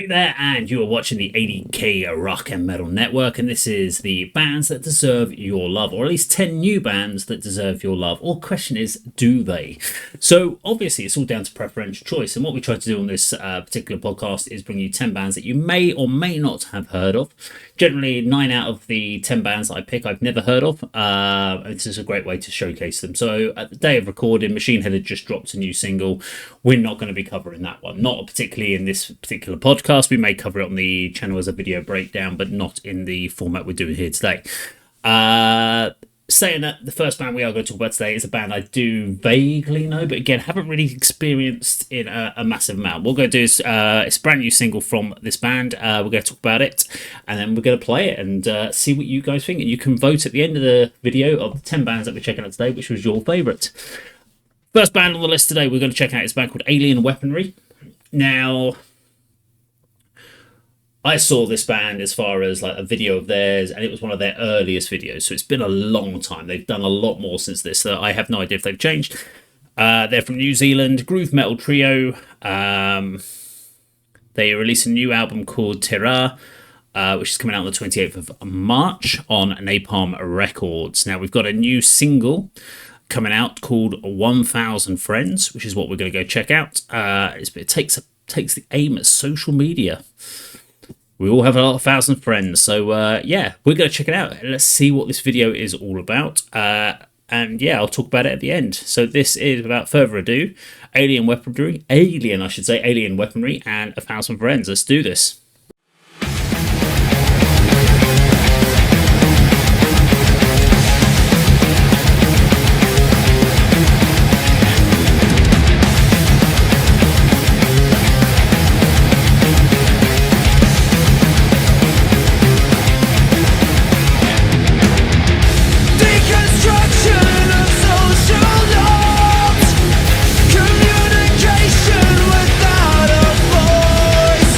there, and you are watching the A.D.K Rock and Metal Network, and this is the bands that deserve your love, or at least 10 new bands that deserve your love. Or question is, do they? So obviously it's all down to preferential choice, and what we try to do on this particular podcast is bring you 10 bands that you may or may not have heard of. Generally, 9 out of the 10 bands that I pick I've never heard of. This is a great way to showcase them. So at the day of recording, Machine Head had just dropped a new single. We're not going to be covering that one, not particularly in this particular podcast. We may cover it on the channel as a video breakdown, but not in the format we're doing here today. Saying that, the first band we are going to talk about today is a band I do vaguely know, but again, haven't really experienced in a massive amount. What we're going to do is, it's a brand new single from this band. We're going to talk about it, and then we're going to play it and see what you guys think. And you can vote at the end of the video of the 10 bands that we're checking out today, which was your favourite. First band on the list today we're going to check out is a band called Alien Weaponry. Now, I saw this band as far as like a video of theirs, and it was one of their earliest videos, so it's been a long time. They've done a lot more since this, so I have no idea if they've changed. They're from New Zealand, groove metal trio. They released a new album called Taraban, which is coming out on the 28th of March on Napalm Records. Now we've got a new single coming out called 1000 Friends, which is what we're going to go check out. It takes the aim at social media. We all have a lot of 1,000 friends, so yeah, we're going to check it out. Let's see what this video is all about, and yeah, I'll talk about it at the end. So this is, without further ado, Alien Weaponry, Alien Weaponry, and 1,000 Friends. Let's do this. Communication without a voice.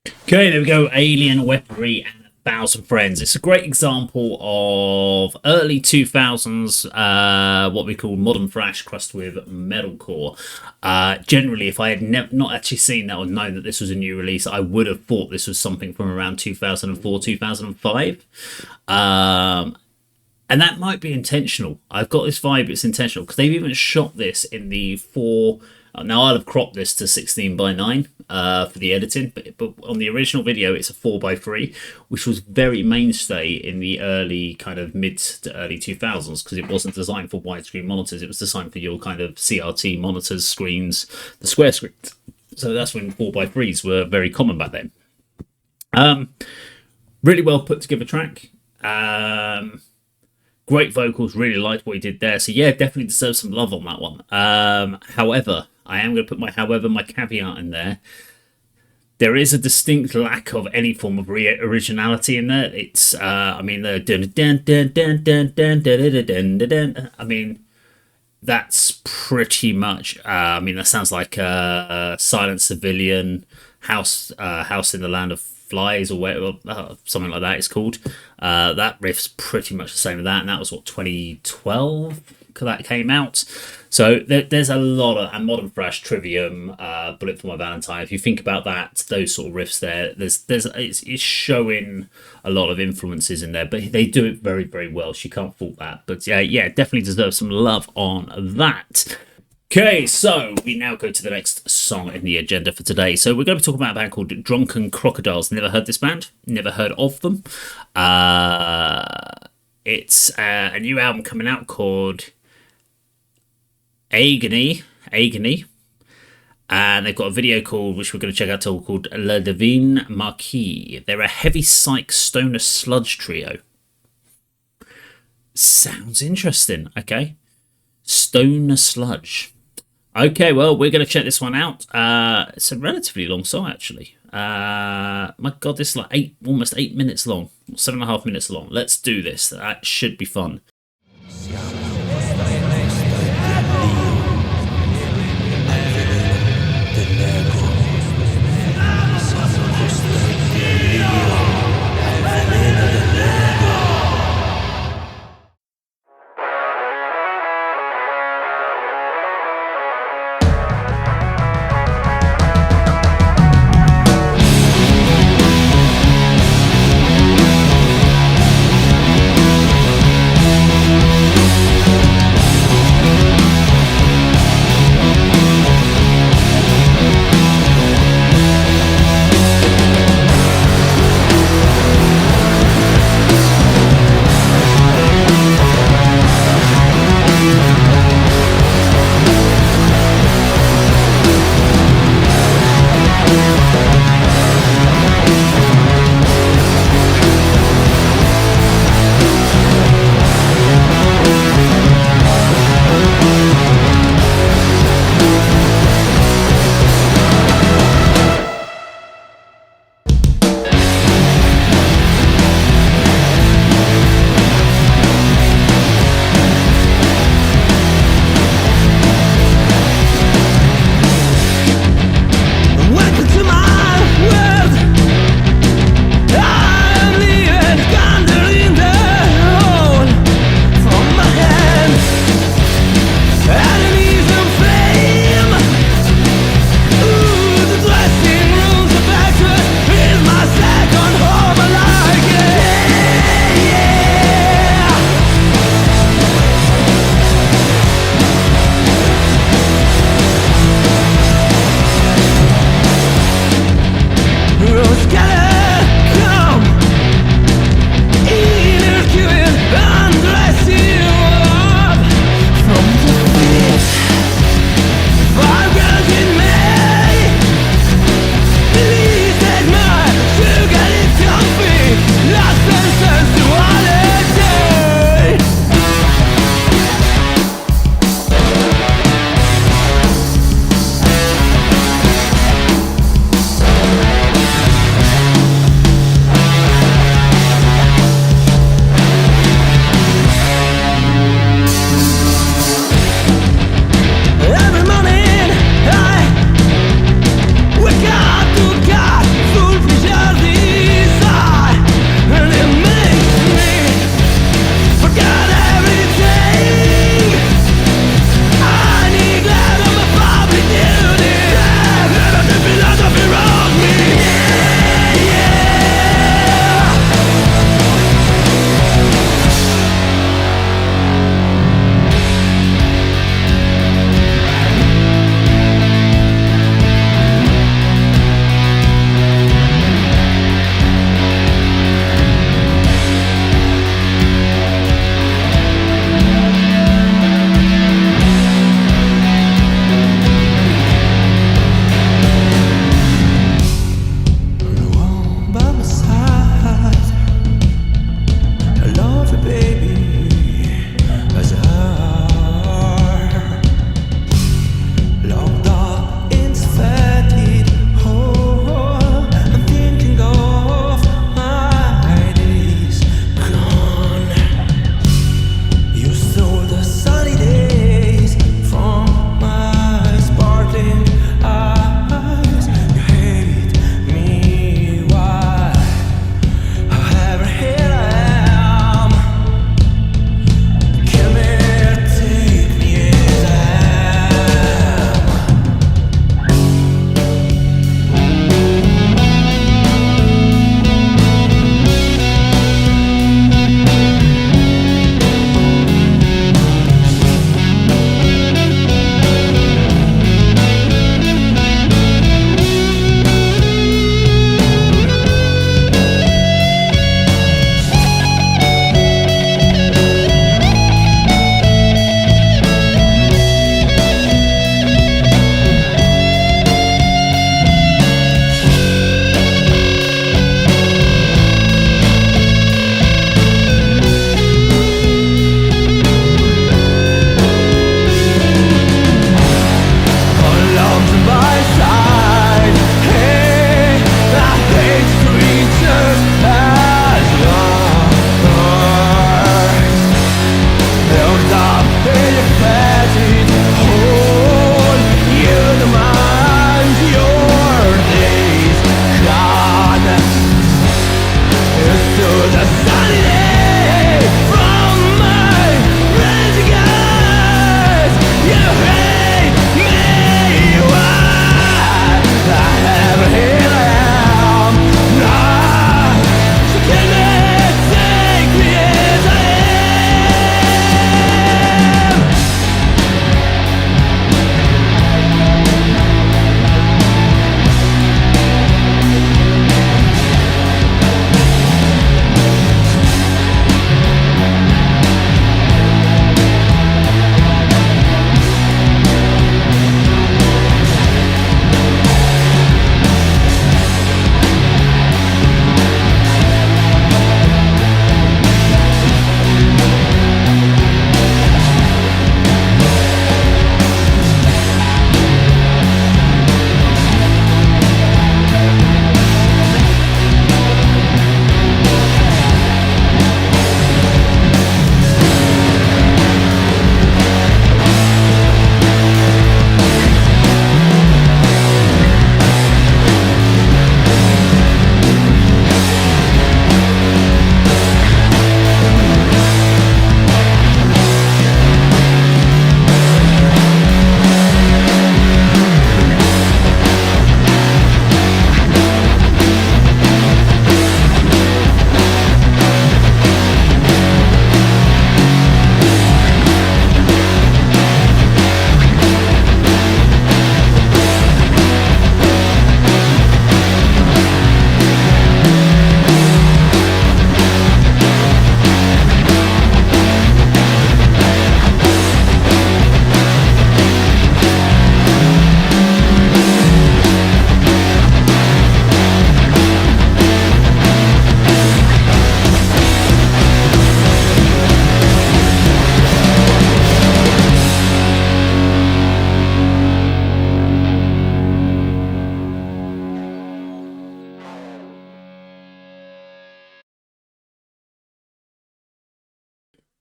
Okay, there we go. Alien weaponry and 1,000 friends. It's a great example of early 2000s, what we call modern thrash crossed with metalcore. Generally, if I had not actually seen that or known that this was a new release, I would have thought this was something from around 2004, 2005. And that might be intentional. I've got this vibe, it's intentional, because they've even shot this in the 4. Now, I'll have cropped this to 16:9 for the editing, but on the original video, it's a 4:3, which was very mainstay in the early kind of mid to early 2000s, because it wasn't designed for widescreen monitors. It was designed for your kind of CRT monitors, screens, the square screens. So that's when 4:3s were very common back then. Really well put together track. Great vocals, really liked what he did there. So yeah, definitely deserves some love on that one. However, I am going to put my caveat in there. There is a distinct lack of any form of originality in there. It's, I mean, the I mean, that's pretty much. I mean, that sounds like Silent Civilian, House in the Land of Flies, or something like that it's called. That riff's pretty much the same as that, and that was what, 2012 that came out. So there's a lot of modern thrash, Trivium, Bullet for My Valentine. If you think about that, those sort of riffs there, it's showing a lot of influences in there, but they do it very, very well. So you can't fault that. But yeah, definitely deserves some love on that. Okay, so we now go to the next song in the agenda for today. So we're going to be talking about a band called Drunken Crocodiles. Never heard this band, never heard of them. It's a new album coming out called A.D.K, and they've got a video which we're going to check out called Le Divine Marquis. They're a heavy psych stoner sludge trio. Sounds interesting. Okay, stoner sludge. Okay, well, we're going to check this one out. It's a relatively long song, actually. My God, this is like almost 8 minutes long, 7.5 minutes long. Let's do this. That should be fun.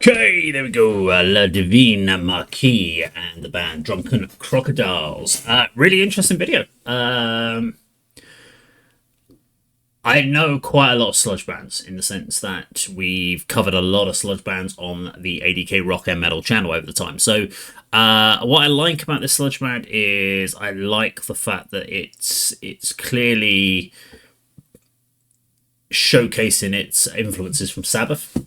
Okay, there we go. La Divine Marquis and the band Drunken Crocodiles. Really interesting video. I know quite a lot of sludge bands in the sense that we've covered a lot of sludge bands on the A.D.K rock and metal channel over the time. So what I like about this sludge band is I like the fact that it's clearly showcasing its influences from Sabbath.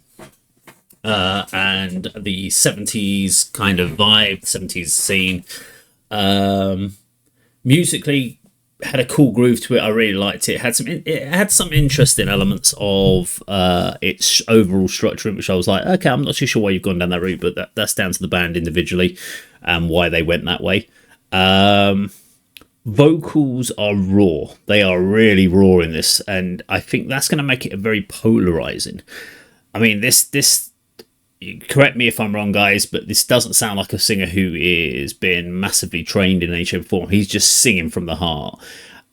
And the 70s kind of vibe, 70s scene. Musically, had a cool groove to it. I really liked it. It had some interesting elements of its overall structure, which I was like, okay, I'm not too sure why you've gone down that route, but that's down to the band individually and why they went that way. Vocals are raw. They are really raw in this, and I think that's going to make it a very polarizing. I mean, this correct me if I'm wrong, guys, but this doesn't sound like a singer who is been massively trained in any shape or form. He's just singing from the heart,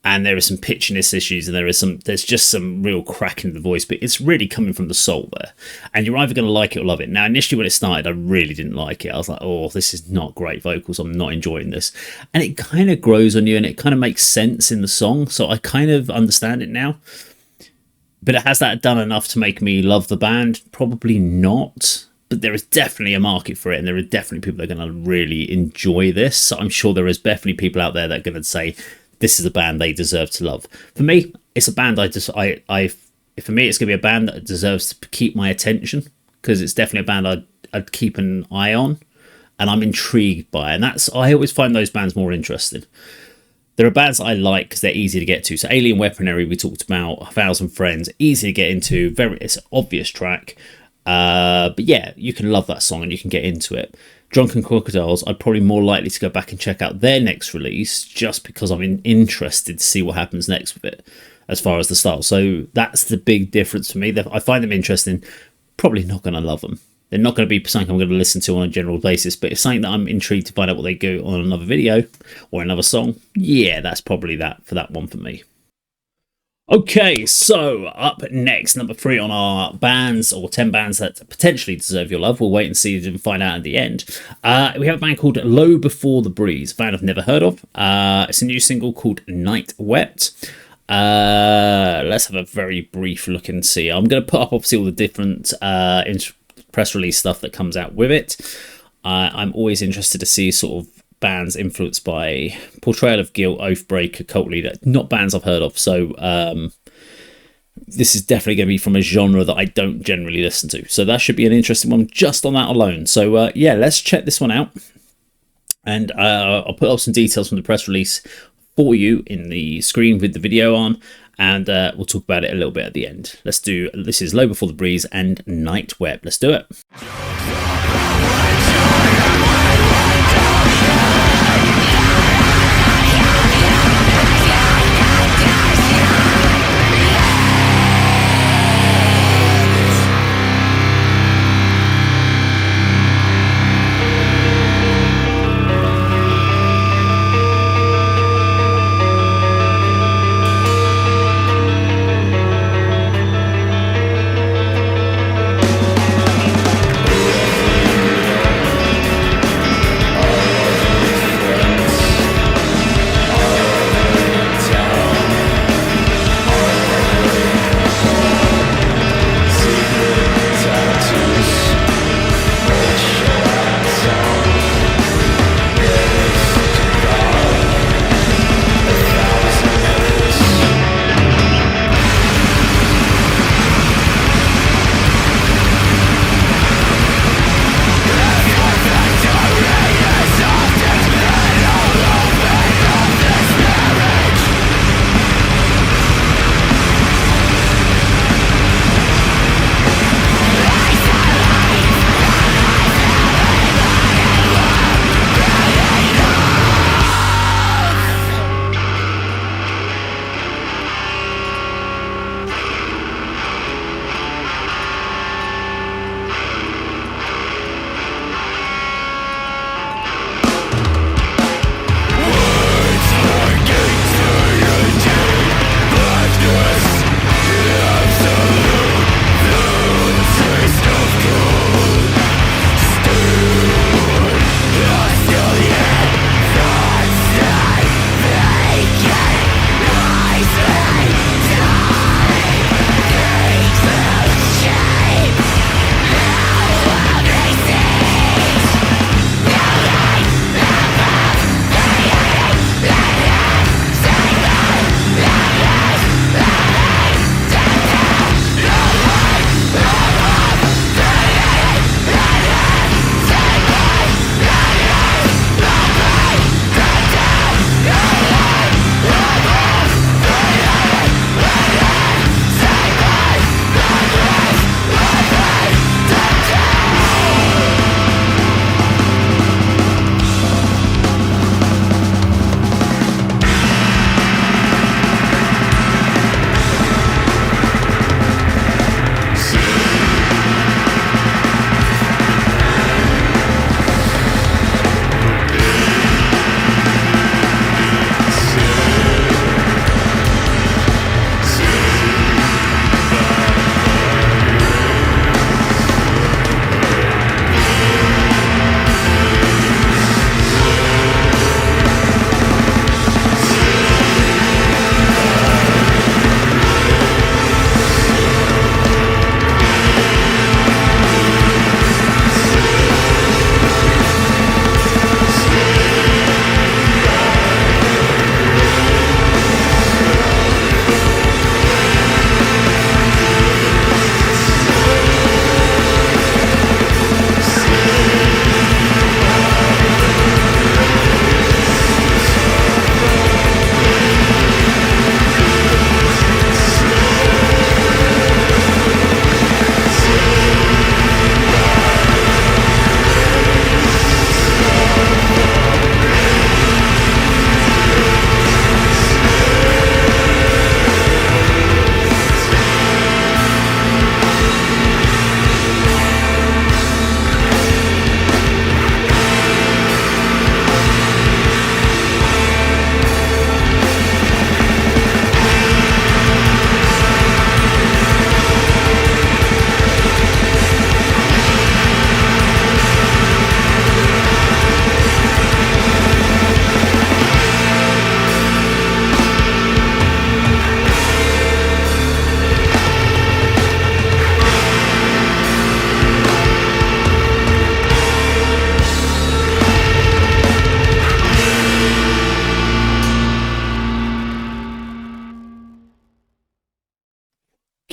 and there are some pitchiness issues, and there's just some real crack in the voice, but it's really coming from the soul there, and you're either going to like it or love it. Now, initially when it started, I really didn't like it. I was like, oh, this is not great vocals. I'm not enjoying this, and it kind of grows on you, and it kind of makes sense in the song, so I kind of understand it now. But has that done enough to make me love the band? Probably not. But there is definitely a market for it, and there are definitely people that are going to really enjoy this. So I'm sure there is definitely people out there that are going to say this is a band they deserve to love. For me, it's a band for me, it's going to be a band that deserves to keep my attention, because it's definitely a band I'd keep an eye on, and I'm intrigued by it. And I always find those bands more interesting. There are bands I like because they're easy to get to. So Alien Weaponry, we talked about, 1,000 Friends, easy to get into. It's an obvious track. But yeah, you can love that song and you can get into it. Drunken Crocodiles, I'd probably more likely to go back and check out their next release just because I'm interested to see what happens next with it as far as the style. So that's the big difference for me. I find them interesting, probably not going to love them. They're not going to be something I'm going to listen to on a general basis, but it's something that I'm intrigued to find out what they go on another video or another song. Yeah, that's probably that for that one for me. Okay, so up next, number 3 on our bands, or 10 bands that potentially deserve your love. We'll wait and see and find out at the end. We have a band called Low Before the Breeze, a band I've never heard of. It's a new single called Night Wept. Let's have a very brief look and see. I'm going to put up obviously all the different press release stuff that comes out with it. I'm always interested to see sort of bands influenced by Portrayal of Guilt, Oathbreaker, Cult Leader, not bands I've heard of. So this is definitely going to be from a genre that I don't generally listen to. So that should be an interesting one just on that alone. So yeah, let's check this one out. And I'll put up some details from the press release for you in the screen with the video on. And we'll talk about it a little bit at the end. This is Low Before the Breeze and Night Wept. Let's do it.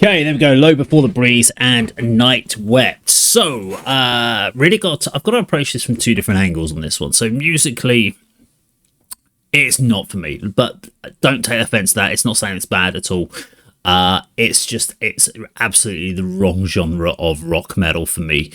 Okay, there we go. Low Before the Breeze and Night Wept. So, I've got to approach this from two different angles on this one. So musically, it's not for me, but don't take offense to that. It's not saying it's bad at all. It's absolutely the wrong genre of rock metal for me.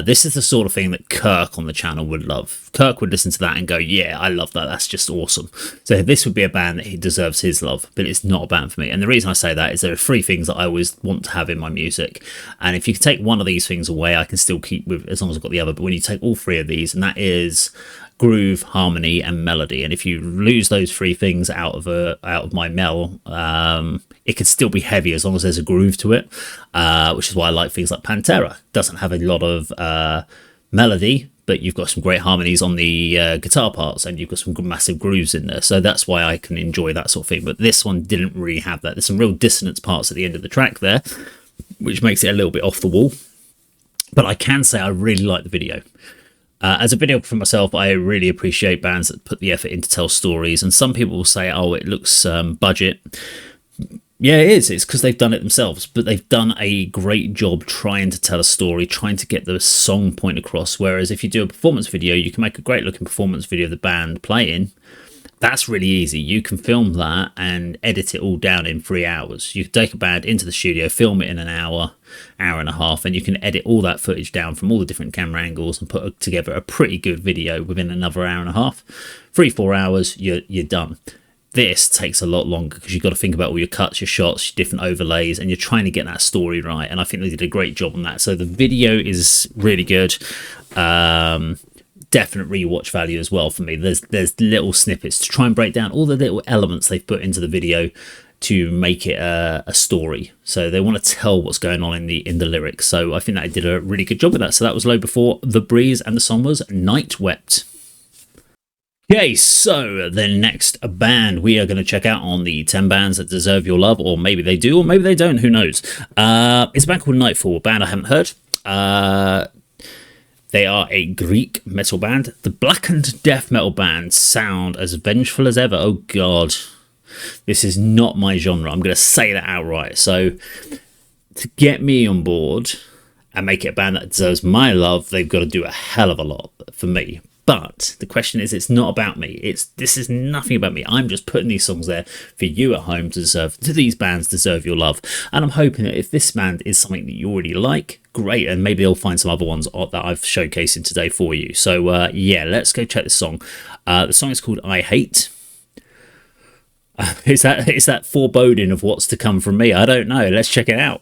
This is the sort of thing that Kirk on the channel would love. Kirk would listen to that and go, yeah, I love that. That's just awesome. So this would be a band that he deserves his love, but it's not a band for me. And the reason I say that is there are three things that I always want to have in my music. And if you can take one of these things away, I can still keep with, as long as I've got the other. But when you take all three of these, and that is groove, harmony, and melody. And if you lose those three things out of my mel, it could still be heavy as long as there's a groove to it, which is why I like things like Pantera. Doesn't have a lot of melody, but you've got some great harmonies on the guitar parts, and you've got some massive grooves in there. So that's why I can enjoy that sort of thing. But this one didn't really have that. There's some real dissonance parts at the end of the track there, which makes it a little bit off the wall. But I can say I really like the video. As a video for myself, I really appreciate bands that put the effort in to tell stories. And some people will say, oh, it looks budget. Yeah, it is. It's because they've done it themselves. But they've done a great job trying to tell a story, trying to get the song point across. Whereas if you do a performance video, you can make a great looking performance video of the band playing. That's really easy. You can film that and edit it all down in 3 hours. You can take a band into the studio, film it in an hour, hour and a half, and you can edit all that footage down from all the different camera angles and put together a pretty good video within another hour and a half. 3-4 hours, you're done. This takes a lot longer because you've got to think about all your cuts, your shots, your different overlays, and you're trying to get that story right. And I think they did a great job on that. So the video is really good. Definite rewatch value as well for me. There's little snippets to try and break down all the little elements they've put into the video to make it a story. So they want to tell what's going on in the lyrics. So I think that I did a really good job with that. So that was Low Before the Breeze, and the song was Night Wept. Okay, so the next band we are going to check out on the 10 bands that deserve your love, or maybe they do, or maybe they don't, who knows. It's a band called Nightfall, a band I haven't heard. They are a Greek metal band. The blackened death metal bands sound as vengeful as ever. Oh God, this is not my genre. I'm going to say that outright. So to get me on board and make it a band that deserves my love, they've got to do a hell of a lot for me. But the question is, it's not about me. This is nothing about me. I'm just putting these songs there for you at home to these bands deserve your love. And I'm hoping that if this band is something that you already like, great, and maybe they'll find some other ones that I've showcasing today for you. So yeah, let's go check this song. The song is called I Hate. Is that foreboding of what's to come from me? I don't know. Let's check it out.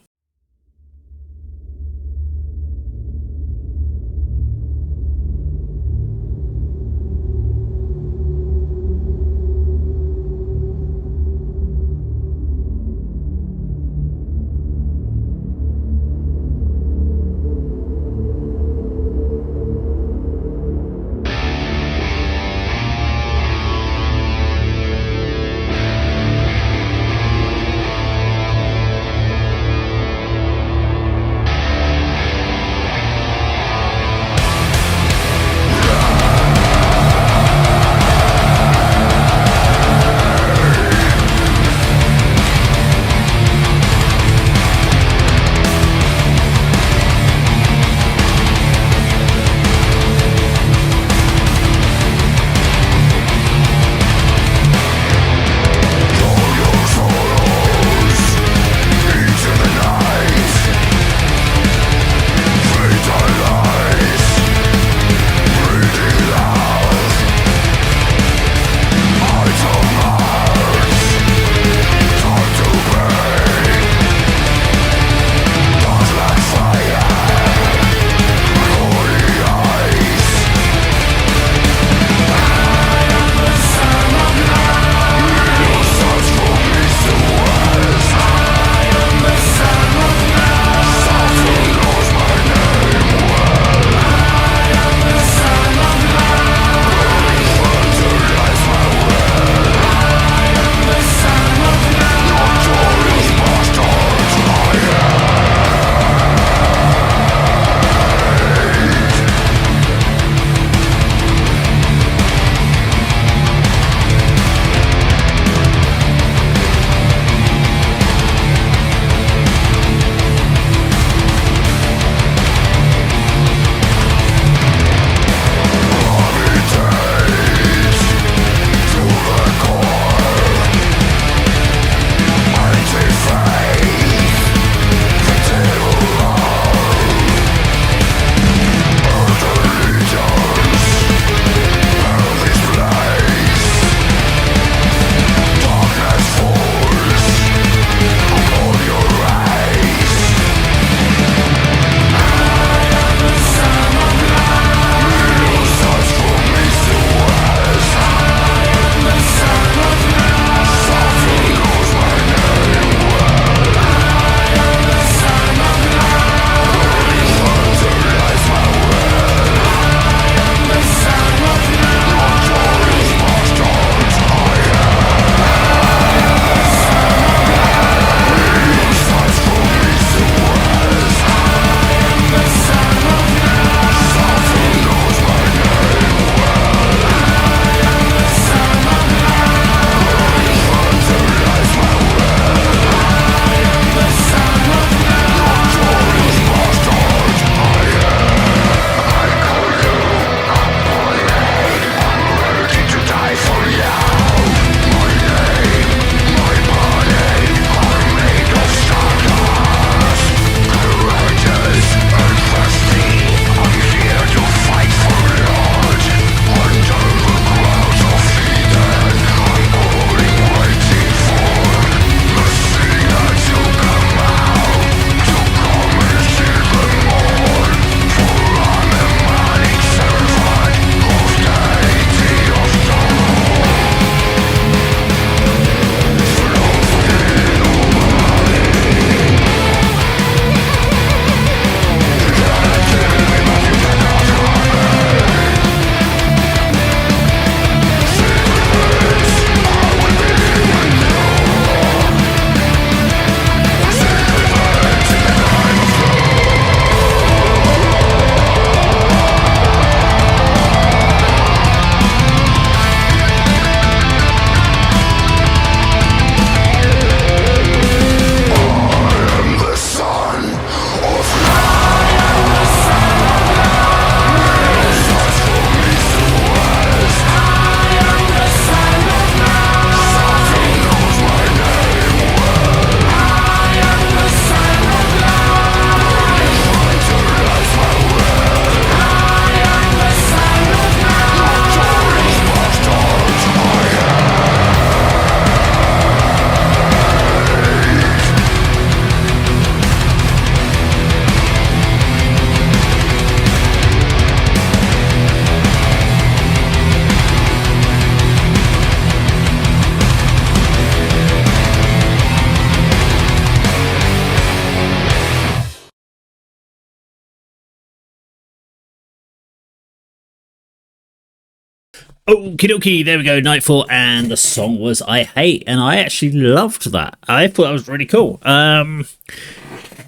Okie dokie, there we go, Nightfall, and the song was I Hate, and I actually loved that. I thought that was really cool. Now,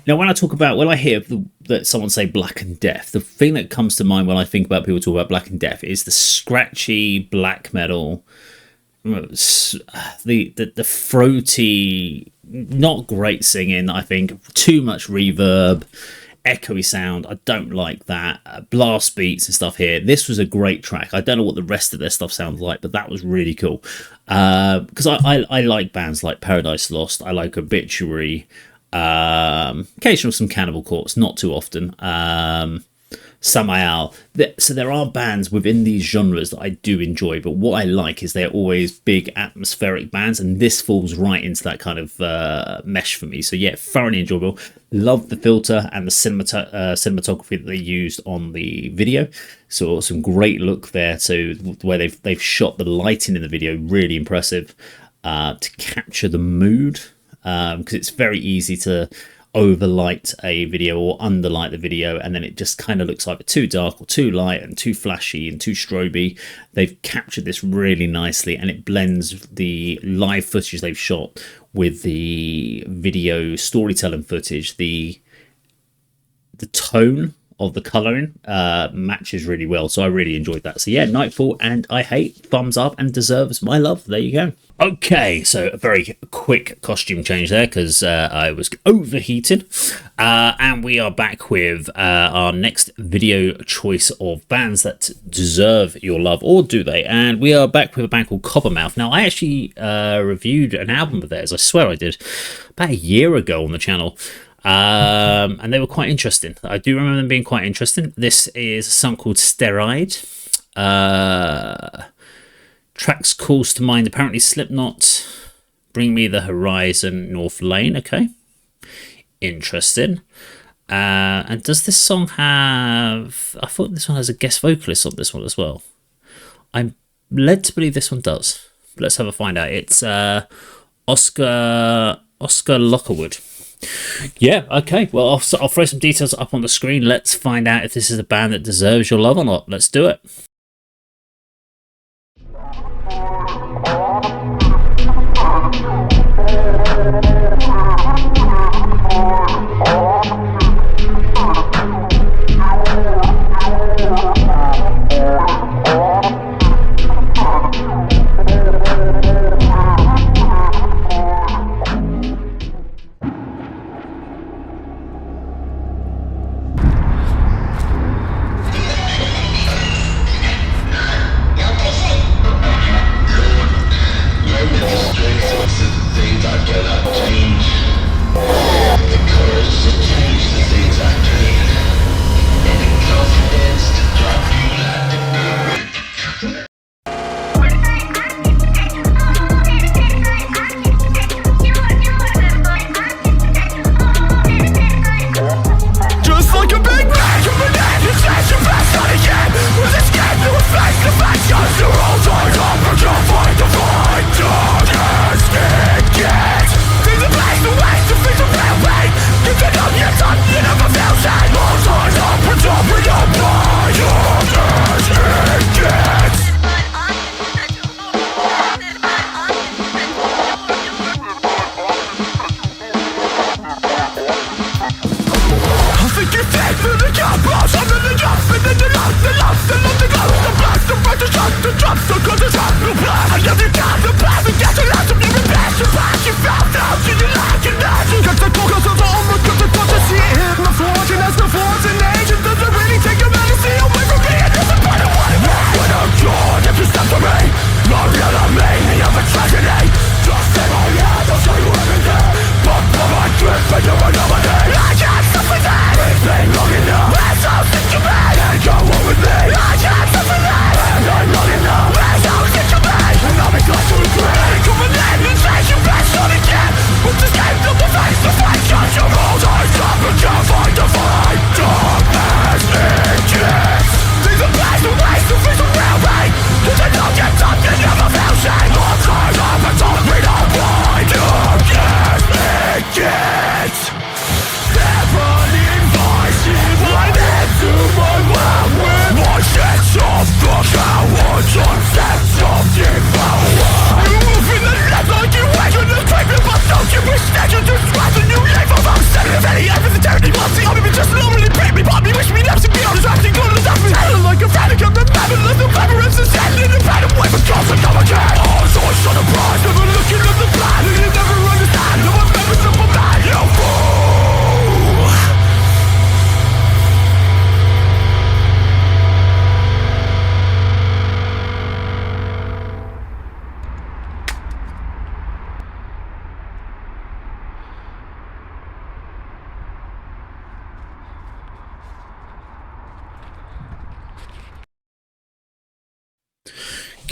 when I hear that someone say Black and Death, the thing that comes to mind when I think about people talk about Black and Death is the scratchy black metal, the throaty, not great singing, I think, too much reverb, echoey sound. I don't like that. Blast beats and stuff here. This was a great track. I don't know what the rest of their stuff sounds like, but that was really cool. Because I like bands like Paradise Lost. I like Obituary. Occasional some Cannibal Corpse, not too often. Samael. So there are bands within these genres that I do enjoy, but what I like is they're always big atmospheric bands, and this falls right into that kind of mesh for me. So yeah, thoroughly enjoyable. Love the filter and the cinematography that they used on the video. So some great look there. So the way they've shot the lighting in the video, really impressive to capture the mood, because it's very easy to overlight a video or underlight the video, and then it just kind of looks either too dark or too light and too flashy and too stroby. They've captured this really nicely, and it blends the live footage they've shot with the video storytelling footage. The tone of the colouring matches really well, so I really enjoyed that. So yeah, Nightfall and I Hate, thumbs up, and deserves my love. There you go. Okay, so a very quick costume change there because I was overheated, and we are back with our next video choice of bands that deserve your love, or do they? And we are back with a band called Cober Mouth. Now, I actually reviewed an album of theirs, I swear I did, about a year ago on the channel. And they were quite interesting. I do remember them being quite interesting. This is a song called Steroid. Tracks calls to mind apparently Slipknot, Bring Me the Horizon, North Lane. Okay, interesting. And does this song have... I thought this one has a guest vocalist on this one as well. I'm led to believe this one does. But let's have a find out. It's Oscar Lockerwood. Yeah, okay. Well, I'll throw some details up on the screen. Let's find out if this is a band that deserves your love or not. Let's do it.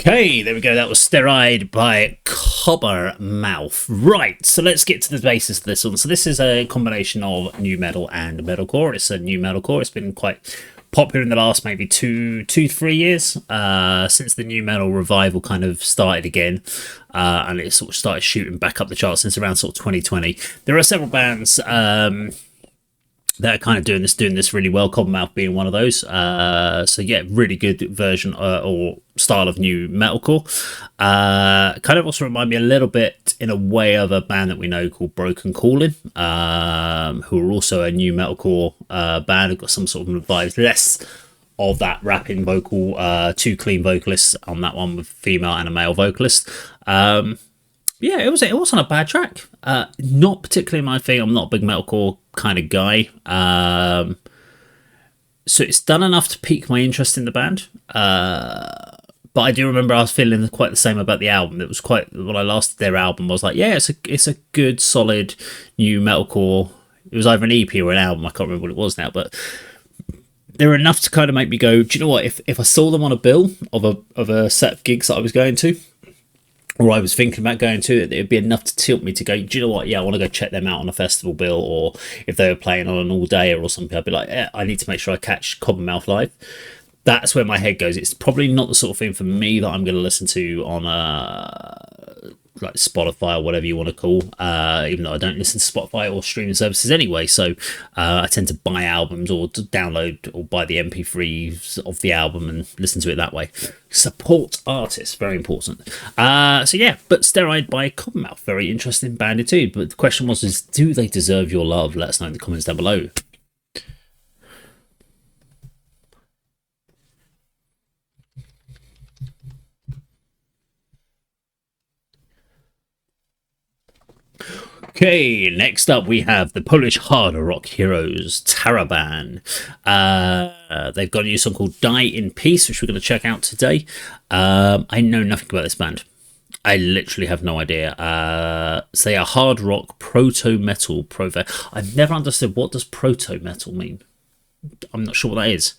Okay, there we go. That was Steroid by Cober Mouth. Right, so let's get to the basis of this one. So this is a combination of new metal and metalcore. It's a new metalcore. It's been quite popular in the last maybe 3 years since the new metal revival kind of started again, and it sort of started shooting back up the charts since around sort of 2020. There are several bands that are kind of doing this really well, Cober Mouth being one of those. So yeah, really good version or style of new metalcore. Kind of also remind me a little bit in a way of a band that we know called Broken Calling, who are also a new metalcore band. Have got some sort of vibes, less of that rapping vocal, two clean vocalists on that one with female and a male vocalist. Yeah, it wasn't a bad track. Not particularly my thing. I'm not a big metalcore kind of guy. So it's done enough to pique my interest in the band. But I do remember I was feeling quite the same about the album. It was quite, when I last did their album, I was like, yeah, it's a good, solid new metalcore. It was either an EP or an album. I can't remember what it was now, but they were enough to kind of make me go, do you know what? If I saw them on a bill of a set of gigs that I was going to, or I was thinking about going to, it would be enough to tilt me to go, do you know what? Yeah, I want to go check them out on a festival bill, or if they were playing on an all-dayer or something, I'd be like, yeah, I need to make sure I catch Cober Mouth live. That's where my head goes. It's probably not the sort of thing for me that I'm going to listen to on like Spotify or whatever you want to call, even though I don't listen to Spotify or streaming services anyway. So I tend to buy albums or to download or buy the MP3s of the album and listen to it that way. Support artists, very important. So yeah, but Steroid by Cober Mouth, very interesting band too. But the question was, do they deserve your love? Let us know in the comments down below. Okay, next up we have the Polish hard rock heroes Taraban. They've got a new song called Die in Peace, which we're going to check out today. I know nothing about this band. I literally have no idea. So they are hard rock, proto-metal, I've never understood, what does proto-metal mean? I'm not sure what that is.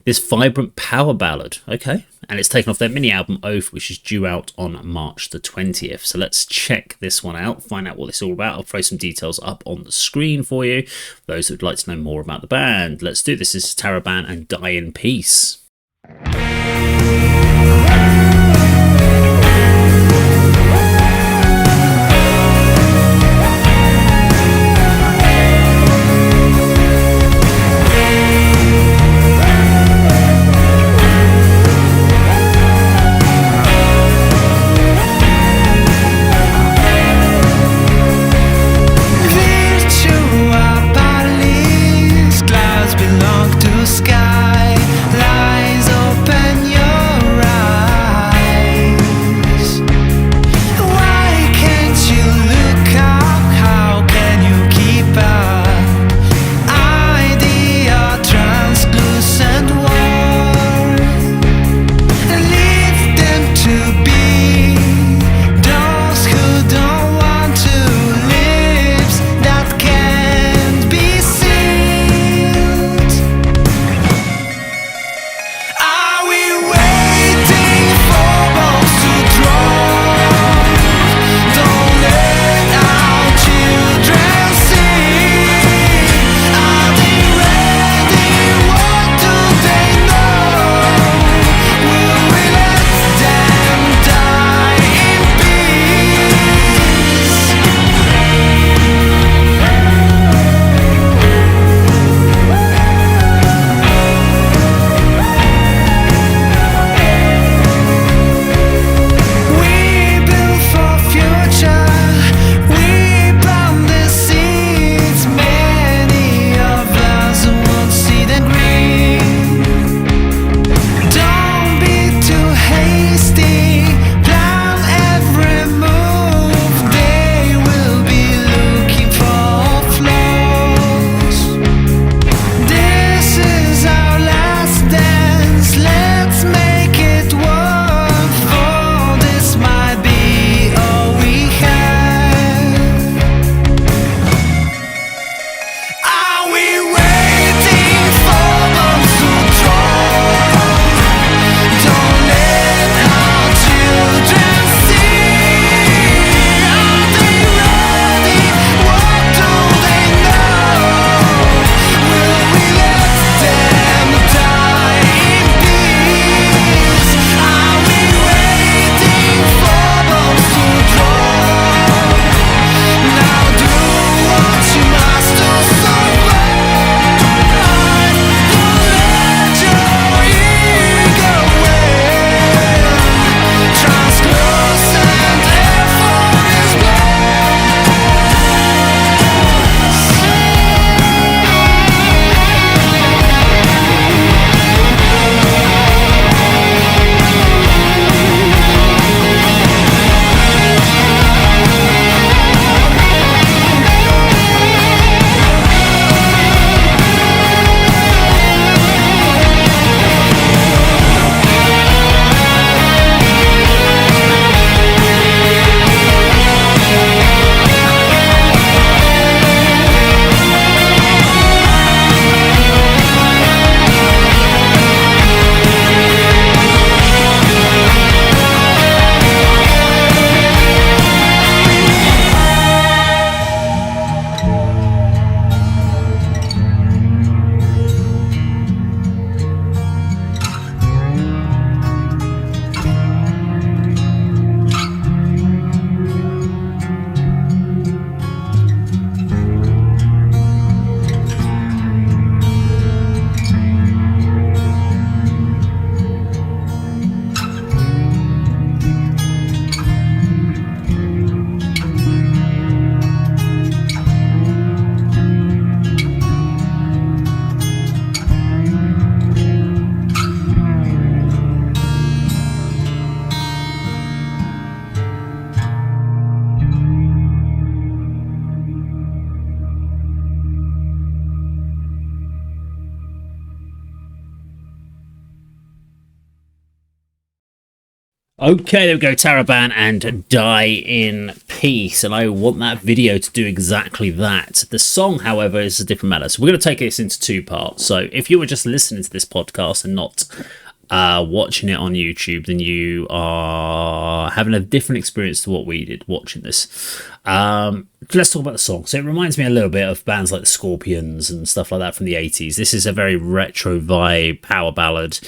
This vibrant power ballad, okay, and it's taken off their mini album Oath, which is due out on March the 20th. So let's check this one out, find out what this is all about. I'll throw some details up on the screen for you, for those who would like to know more about the band. Let's do this. This is Taraban and Die in Peace. Belong to sky, lies, open your eyes. Okay, there we go, Taraban and Die in Peace, and I want that video to do exactly that. The song, however, is a different matter. So we're going to take this into two parts. So if you were just listening to this podcast and not watching it on YouTube, then you are having a different experience to what we did watching this. Let's talk about the song. So it reminds me a little bit of bands like the Scorpions and stuff like that from the 80s. This is a very retro vibe power ballad.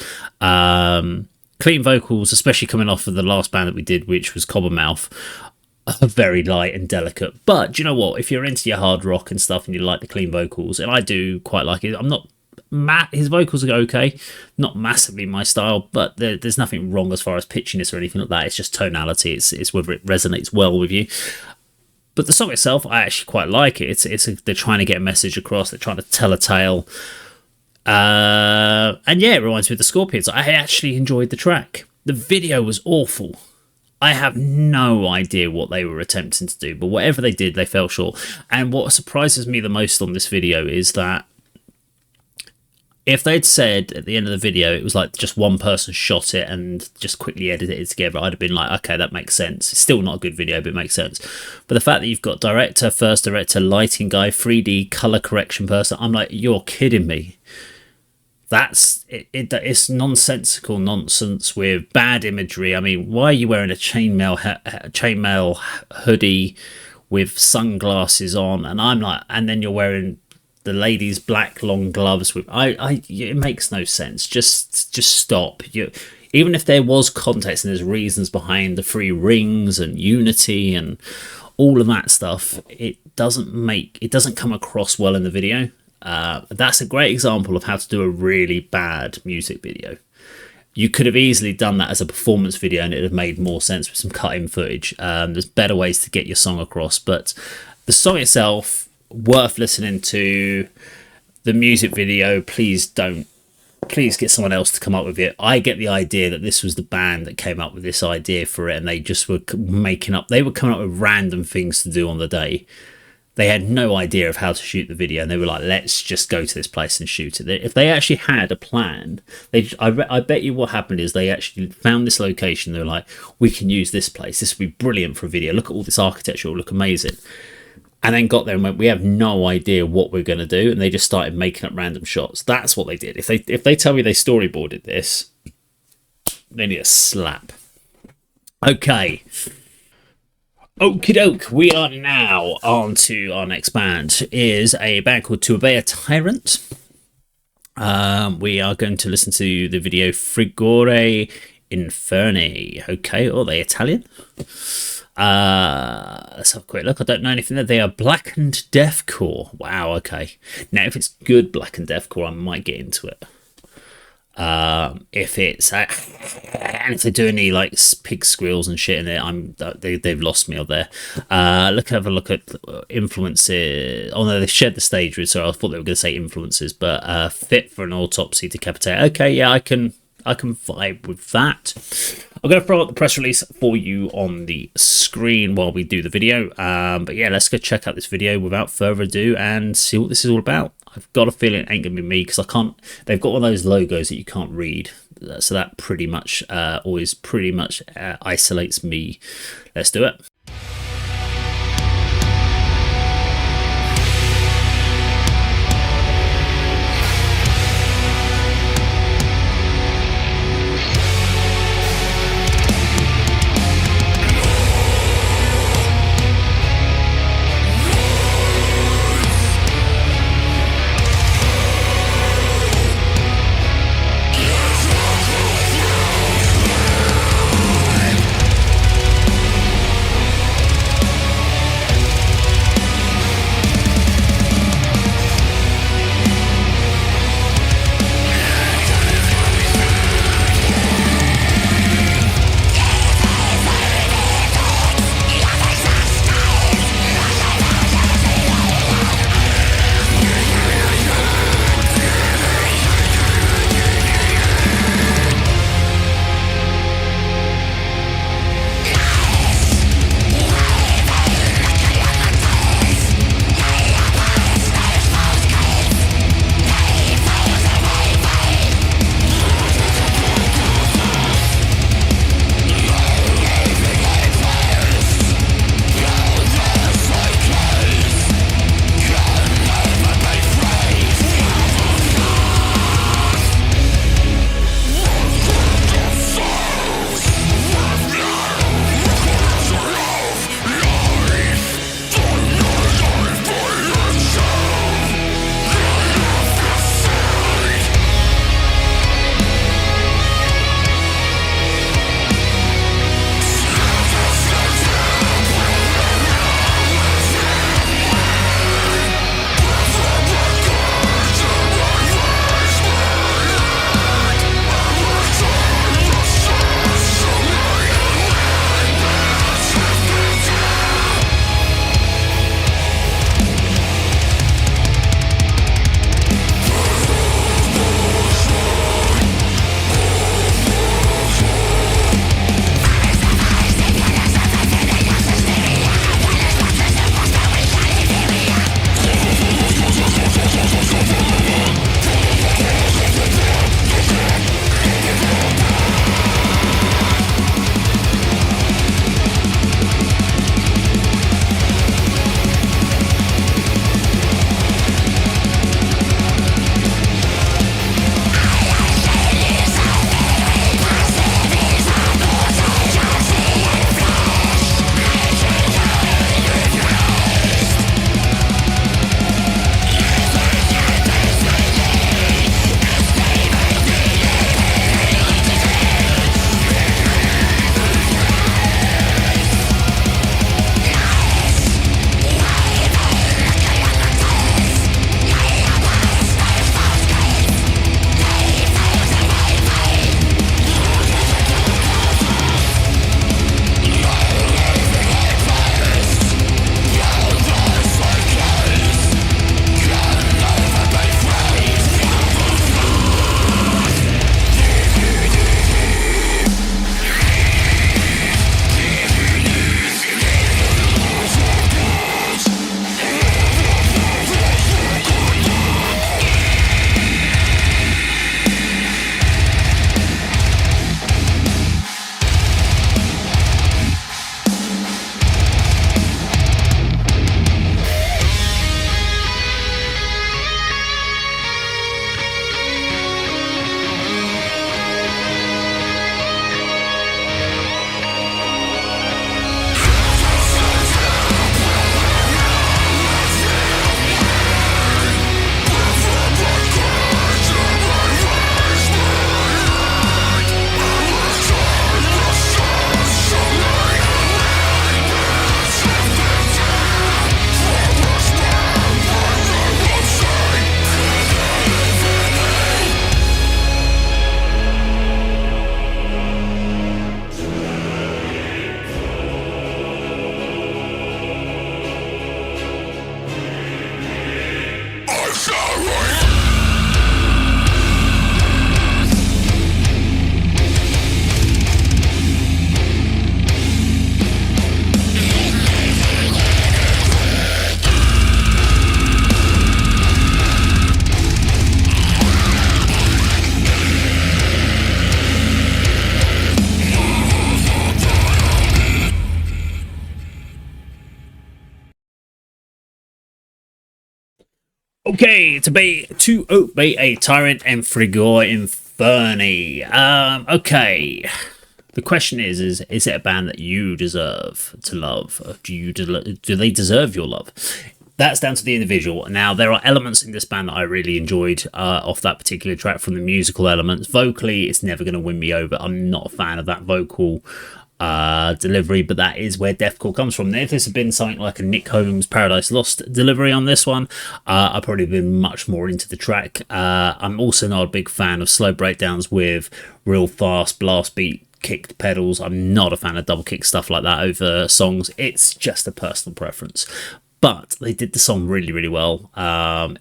Clean vocals, especially coming off of the last band that we did, which was Cober Mouth, are very light and delicate. But do you know what? If you're into your hard rock and stuff and you like the clean vocals, and I do quite like it, I'm not his vocals are okay, not massively my style, but there's nothing wrong as far as pitchiness or anything like that. It's just tonality. It's whether it resonates well with you. But the song itself, I actually quite like it. They're trying to get a message across. They're trying to tell a tale. And yeah, it reminds me of the Scorpions. I actually enjoyed the track. The video was awful. I have no idea what they were attempting to do, but whatever they did, they fell short. And what surprises me the most on this video is that if they'd said at the end of the video it was like just one person shot it and just quickly edited it together, I'd have been like, okay, that makes sense. It's still not a good video, but it makes sense. But the fact that you've got director, first director, lighting guy, 3D color correction person, I'm like, you're kidding me. It's nonsensical nonsense with bad imagery. I mean, why are you wearing a chainmail hoodie with sunglasses on? And I'm like, and then you're wearing the lady's black long gloves with it makes no sense. Just stop. Even if there was context and there's reasons behind the 3 rings and unity and all of that stuff, it doesn't come across well in the video. That's a great example of how to do a really bad music video. You could have easily done that as a performance video and it would have made more sense with some cut-in footage. There's better ways to get your song across, but the song itself, worth listening to. The music video, please get someone else to come up with it. I get the idea that this was the band that came up with this idea for it, and they just were they were coming up with random things to do on the day. They had no idea of how to shoot the video, and they were like, let's just go to this place and shoot it. If they actually had a plan, I bet you what happened is they actually found this location. They were like, we can use this place. This would be brilliant for a video. Look at all this architecture. It'll look amazing. And then got there and went, we have no idea what we're going to do. And they just started making up random shots. That's what they did. If they tell me they storyboarded this, they need a slap. Okay. Okie doke, we are now on to our next band. Is a band called To Obey a Tyrant. We are going to listen to the video Frigore Inferni. Okay, are they Italian? Let's have a quick look. I don't know anything there. They are blackened deathcore. Wow, okay. Now, if it's good blackened deathcore, I might get into it. If it's and if they do any like pig squeals and shit in it, they've lost me out there. Have a look at influences. Oh no, they shared the stage with, so I thought they were going to say influences, but fit for an autopsy, decapitate. Okay, yeah, I can vibe with that. I'm going to throw up the press release for you on the screen while we do the video. But yeah, let's go check out this video without further ado and see what this is all about. I've got a feeling it ain't going to be me because I can't. They've got one of those logos that you can't read, so that pretty much isolates me. Let's do it. Okay, to obey a Tyrant and Frigor Inferni. Okay. The question is it a band that you deserve to love? Do they deserve your love? That's down to the individual. Now, there are elements in this band that I really enjoyed off that particular track, from the musical elements. Vocally, it's never going to win me over. I'm not a fan of that vocal delivery, but that is where deathcore comes from. Now, if this had been something like a Nick Holmes Paradise Lost delivery on this one, I'd probably been much more into the track. I'm also not a big fan of slow breakdowns with real fast blast beat kicked pedals. I'm not a fan of double kick stuff like that over songs. It's just a personal preference. But they did the song really, really well.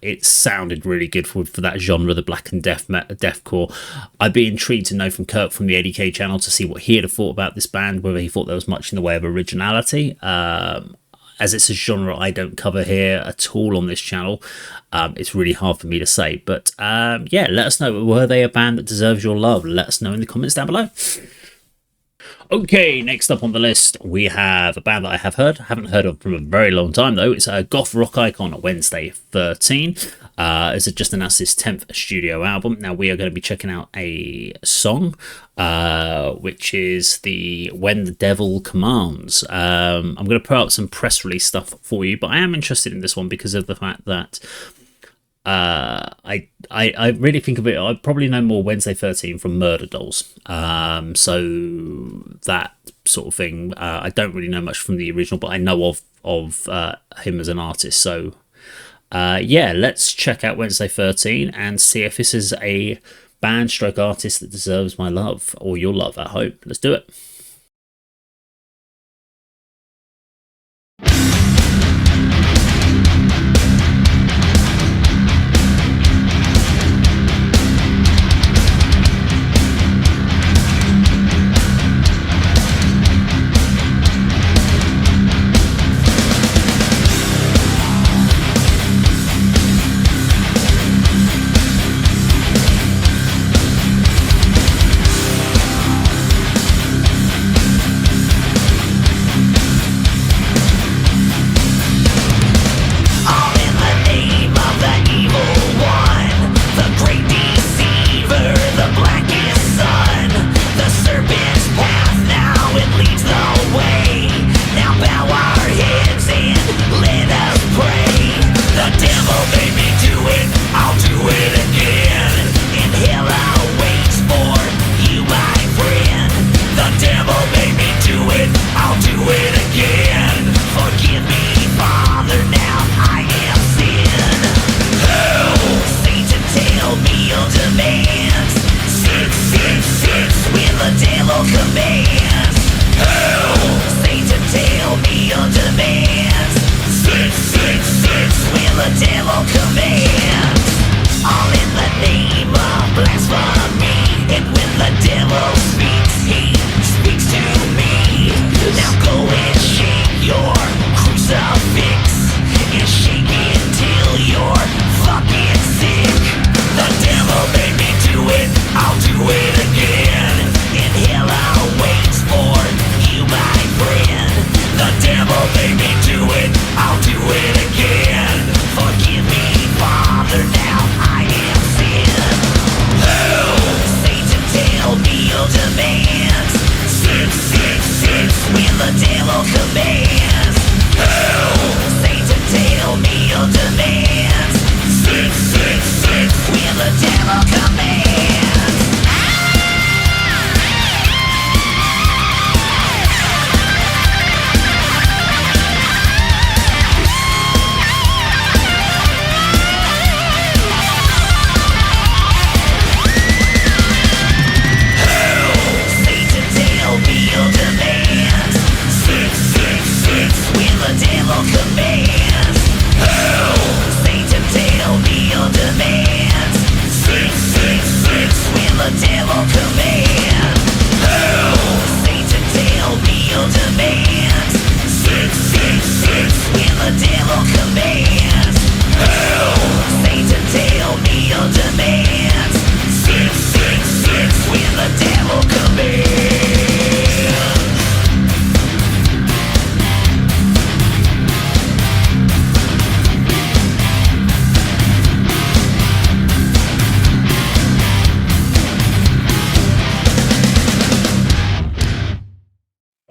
It sounded really good for that genre, the black and deathcore. I'd be intrigued to know from Kirk from the A.D.K channel to see what he had thought about this band, whether he thought there was much in the way of originality. As it's a genre I don't cover here at all on this channel, it's really hard for me to say. But yeah, let us know. Were they a band that deserves your love? Let us know in the comments down below. Okay, next up on the list, we have a band that I haven't heard of from a very long time though. It's a goth rock icon, Wednesday 13. It's just announced his 10th studio album. Now we are going to be checking out a song, which is the When the Devil Commands. I'm going to put out some press release stuff for you, but I am interested in this one because of the fact that I really think of it. I probably know more Wednesday 13 from Murder Dolls. So that sort of thing. I don't really know much from the original, but I know of him as an artist. So yeah, let's check out Wednesday 13 and see if this is a band stroke artist that deserves my love or your love at home. Let's do it. Made me do it, I'll do it again. Forgive me, Father.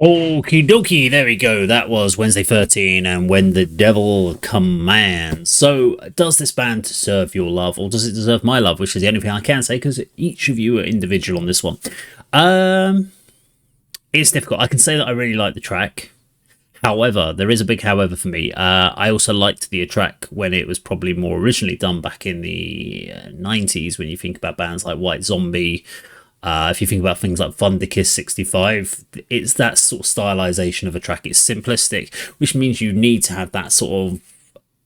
Okie dokie, there we go. That was Wednesday 13 and When the Devil Commands. So, does this band deserve your love, or does it deserve my love? Which is the only thing I can say, because each of you are individual on this one. It's difficult. I can say that I really like the track. However, there is a big however for me. I also liked the track when it was probably more originally done back in the 90s, when you think about bands like White Zombie. If you think about things like Thunderkiss 65, it's that sort of stylization of a track. It's simplistic, which means you need to have that sort of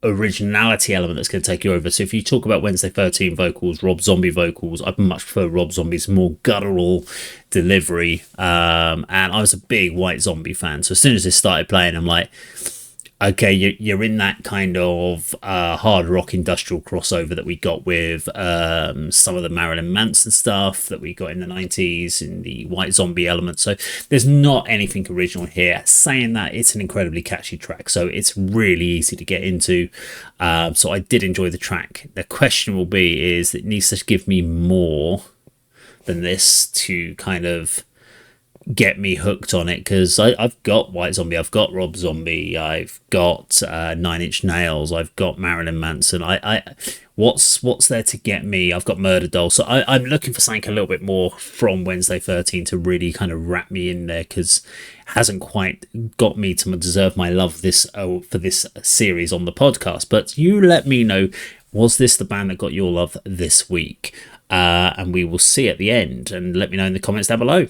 originality element that's going to take you over. So if you talk about Wednesday 13 vocals, Rob Zombie vocals, I much prefer Rob Zombie's more guttural delivery. And I was a big White Zombie fan. So as soon as this started playing, I'm like, okay, you're in that kind of hard rock industrial crossover that we got with some of the Marilyn Manson stuff that we got in the 90s in the White Zombie element. So there's not anything original here. Saying that, it's an incredibly catchy track, so it's really easy to get into. So I did enjoy the track. The question will be is it needs to give me more than this to kind of get me hooked on it, because I've got White Zombie, I've got Rob Zombie, I've got Nine Inch Nails, I've got Marilyn Manson. What's there to get me? I've got Murder Doll. So I'm looking for something a little bit more from Wednesday 13 to really kind of wrap me in there, because it hasn't quite got me to deserve my love for this series on the podcast. But you let me know, was this the band that got your love this week? And we will see at the end, and let me know in the comments down below.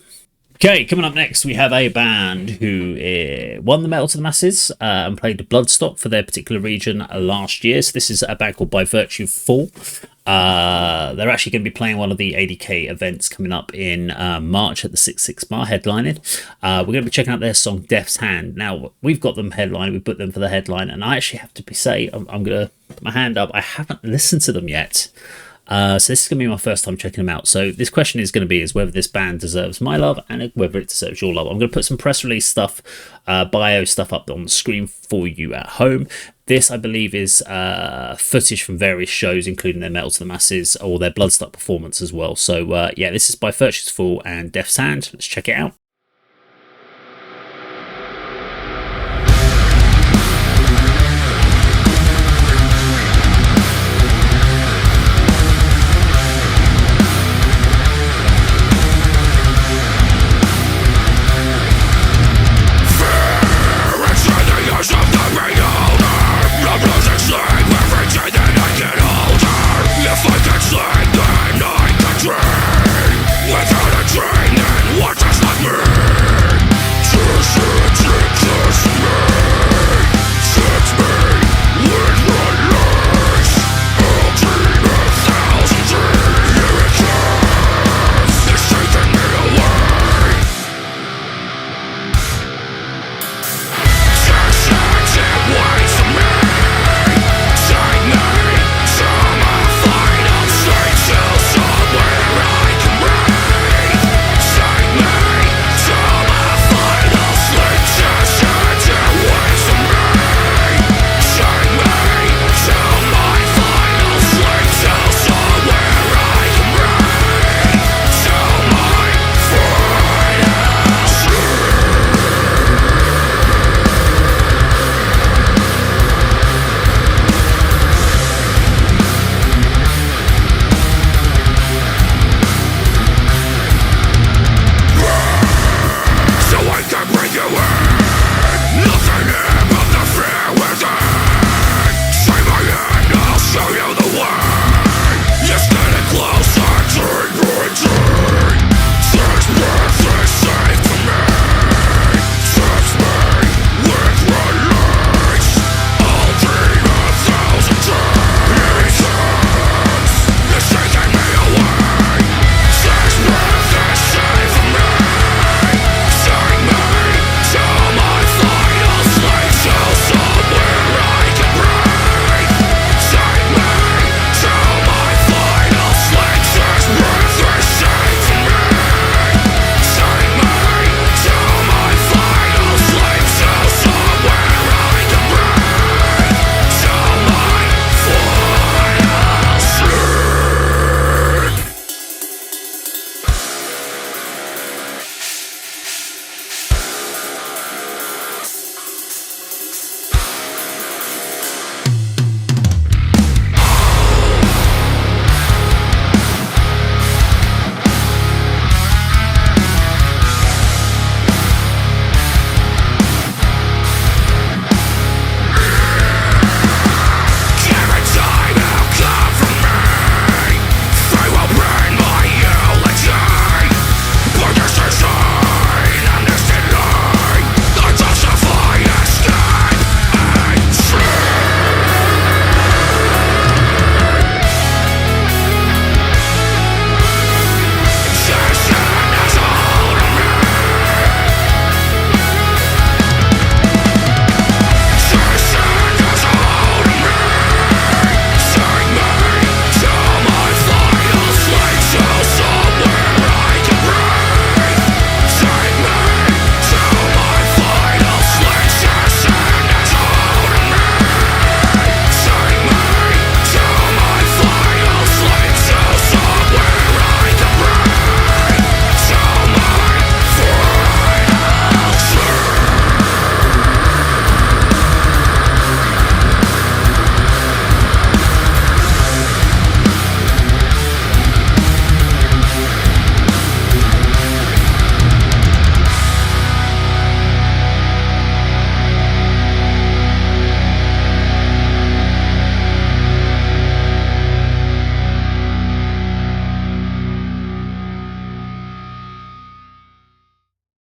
Okay, coming up next, we have a band who won the Metal to the Masses and played the Bloodstock for their particular region last year. So this is a band called By Virtue Fall. They're actually going to be playing one of the A.D.K events coming up in March at the 6/6 Bar, headlining. We're going to be checking out their song Death's Hand. Now, we've got them headlining, we put them for the headline, and I actually have to say, I'm going to put my hand up, I haven't listened to them yet. So this is going to be my first time checking them out. So this question is going to be is whether this band deserves my love and whether it deserves your love. I'm going to put some press release stuff, bio stuff up on the screen for you at home. This, I believe, is footage from various shows, including their Metal to the Masses or their Bloodstock performance as well. So yeah, this is By Virtue Fall and Death's Hand. Let's check it out. Without a train, then what does life mean?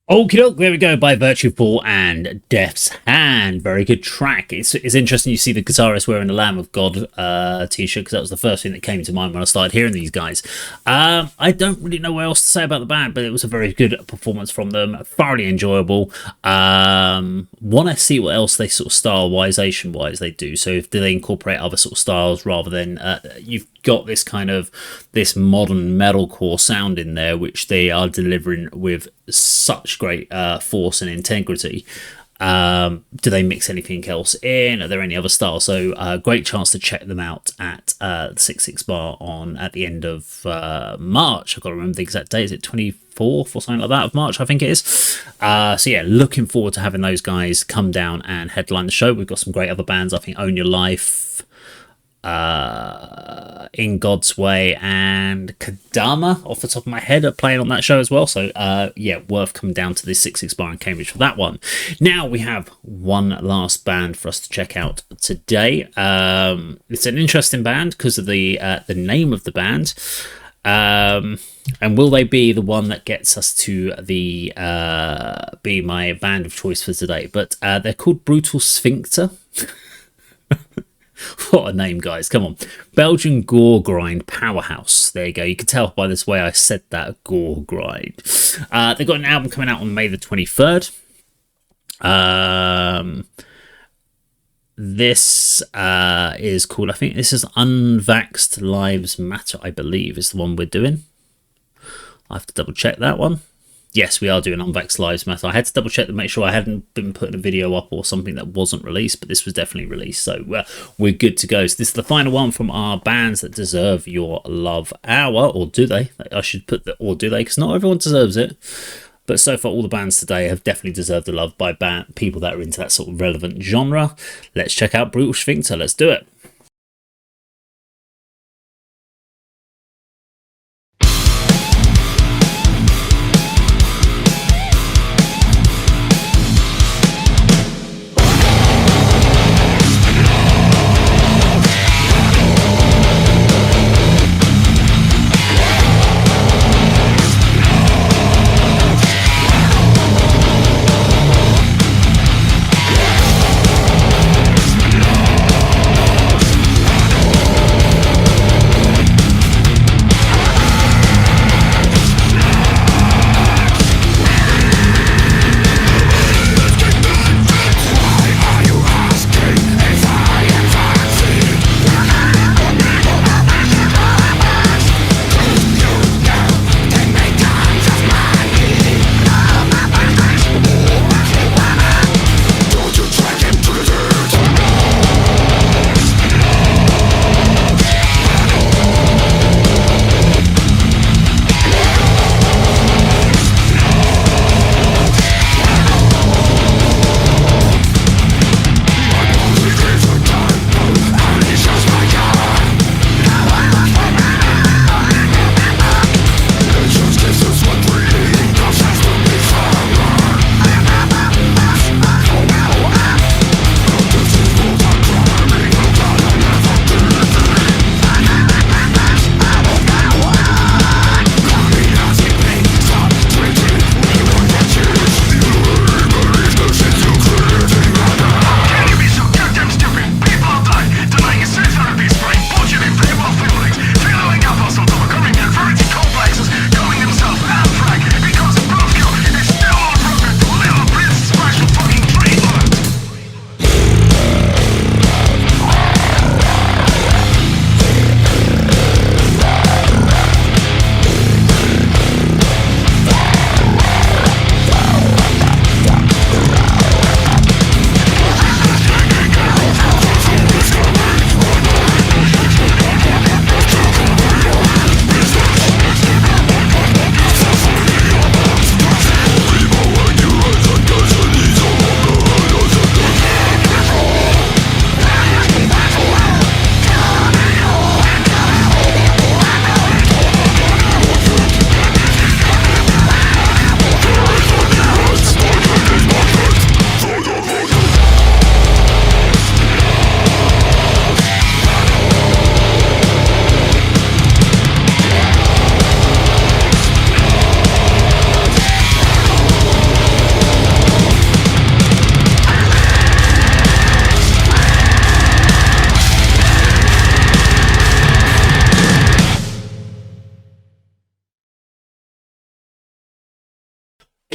Okie doke, there we go, by Virtue Fall and Death's Hand. Very good track. It's interesting you see the guitarist wearing the Lamb of God t-shirt, because that was the first thing that came to mind when I started hearing these guys. I don't really know what else to say about the band, but it was a very good performance from them. Thoroughly enjoyable. Want to see what else they sort of stylization-wise they do. So do they incorporate other sort of styles rather than... you've got this kind of this modern metalcore sound in there, which they are delivering with such great force and integrity. Do they mix anything else in? Are there any other styles? So great chance to check them out at the 66 Bar on at the end of March. I've got to remember the exact date. Is it 24th or something like that of March? I think it is. So yeah, looking forward to having those guys come down and headline the show. We've got some great other bands. I think Own Your Life, In God's Way, and Kadama off the top of my head are playing on that show as well. So yeah, worth coming down to this 66 Bar in Cambridge for that one. Now we have one last band for us to check out today. It's an interesting band because of the name of the band. And will they be the one that gets us to the be my band of choice for today? But they're called Brutal Sphincter. What a name, guys. Come on. Belgian gore grind powerhouse. There you go. You can tell by this way I said that, gore grind. They've got an album coming out on May the 23rd. This is called, I think this is Unvaxxed Lives Matter, I believe, is the one we're doing. I have to double check that one. Yes, we are doing Unvaxxed Lives Matter. I had to double check to make sure I hadn't been putting a video up or something that wasn't released, but this was definitely released, so we're good to go. So this is the final one from our bands that deserve your love hour, or do they? I should put the or do they, because not everyone deserves it. But so far, all the bands today have definitely deserved the love by people that are into that sort of relevant genre. Let's check out Brutal Sphincter. Let's do it.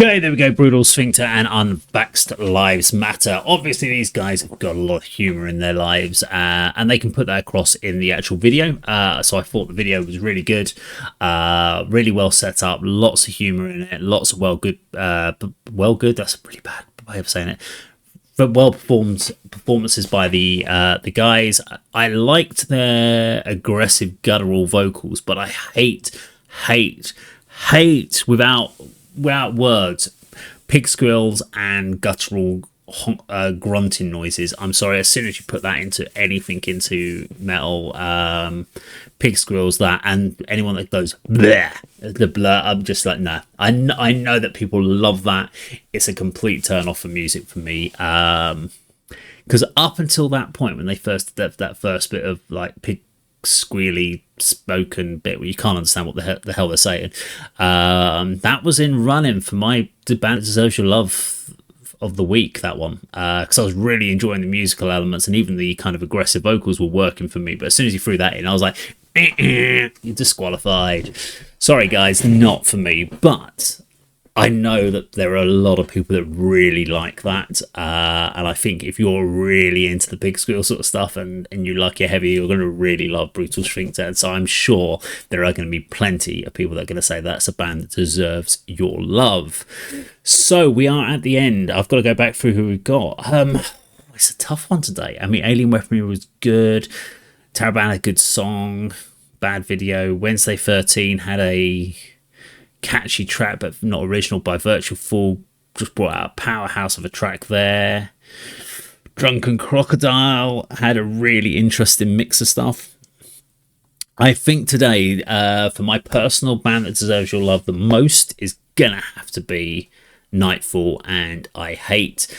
Okay, there we go. Brutal, Sphincter, and Unvaxxed Lives Matter. Obviously, these guys have got a lot of humour in their lives, and they can put that across in the actual video. So I thought the video was really good, really well set up, lots of humour in it, lots of well good. That's a pretty bad way of saying it. But well performed performances by the guys. I liked their aggressive guttural vocals, but I hate without words pig squeals and guttural grunting noises. I'm sorry, as soon as you put that into anything, into metal, pig squeals, that, and anyone that goes bleh, the blur, I'm just like, no. I know that people love that. It's a complete turn off for music for me, because up until that point, when they first did that first bit of like pig squealy spoken bit where you can't understand what the hell they're saying, that was in running for my band that deserves your love of the week, that one, because I was really enjoying the musical elements, and even the kind of aggressive vocals were working for me. But as soon as you threw that in, I was like, you're disqualified. Sorry guys, not for me. But I know that there are a lot of people that really like that, and I think if you're really into the pig squeal sort of stuff and you like your heavy, you're going to really love Brutal Sphincter. And so I'm sure there are going to be plenty of people that are going to say that's a band that deserves your love. So we are at the end. I've got to go back through who we've got. It's a tough one today. I mean, Alien Weaponry was good. Taraban, a good song. Bad video. Wednesday 13 had a catchy track but not original by Virtual Fool, just brought out a powerhouse of a track there. Drunken Crocodile had a really interesting mix of stuff. I think today, for my personal band that deserves your love the most, is gonna have to be Nightfall and I Hate,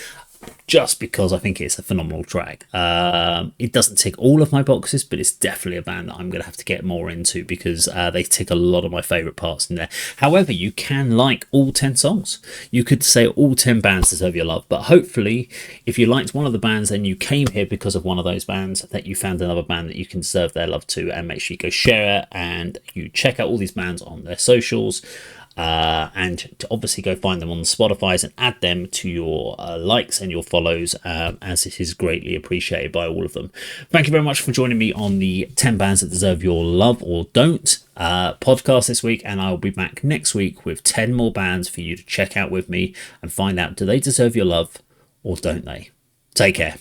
just because I think it's a phenomenal track. It doesn't tick all of my boxes, but it's definitely a band that I'm going to have to get more into, because they tick a lot of my favourite parts in there. However, you can like all 10 songs. You could say all 10 bands deserve your love, but hopefully if you liked one of the bands and you came here because of one of those bands, that you found another band that you can deserve their love to, and make sure you go share it and you check out all these bands on their socials. And to obviously go find them on the Spotify's and add them to your likes and your follows, as it is greatly appreciated by all of them. Thank you very much for joining me on the 10 bands that deserve your love or don't podcast this week, and I'll be back next week with 10 more bands for you to check out with me and find out, do they deserve your love or don't they? Take care.